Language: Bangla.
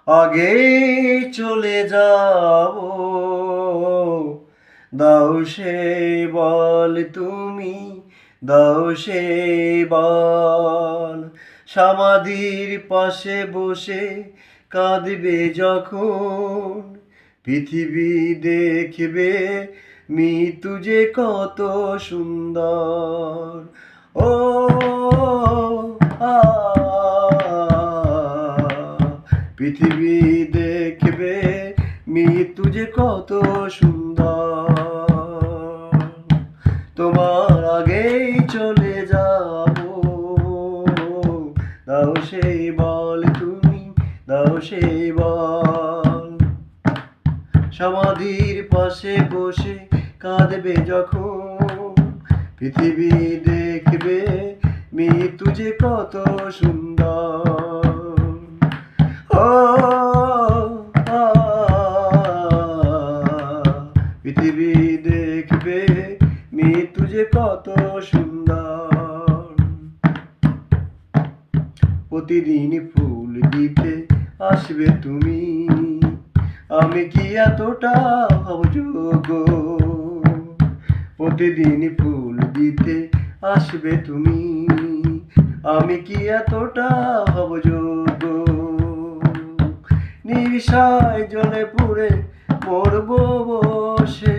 আগে চলে যাব, দাও সে বল তুমি, দাও সে বল। সমাধির পাশে বসে কাঁদবে যখন, পৃথিবী দেখবে মৃত্যু যে কত সুন্দর। ও আ পৃথিবী দেখবে মৃত্যু যে কত সুন্দর। তোমার আগেই চলে যাব, দাও সেই বল তুমি, দাও সেই বল। সমাধির পাশে বসে কাঁদবে যখন, পৃথিবী দেখবে মৃত্যু যে কত সুন্দর। ও আ পৃথিবী দেখবে মৃত্যু যে কত সুন্দর। প্রতিদিন ফুল দিতে আসবে তুমি, আমি কি এতটা হব যোগ্য? প্রতিদিন ফুল দিতে আসবে তুমি, আমি কি এতটা হব যোগ্য? নিশায় জ্বলে পুড়ে মরবো বসে,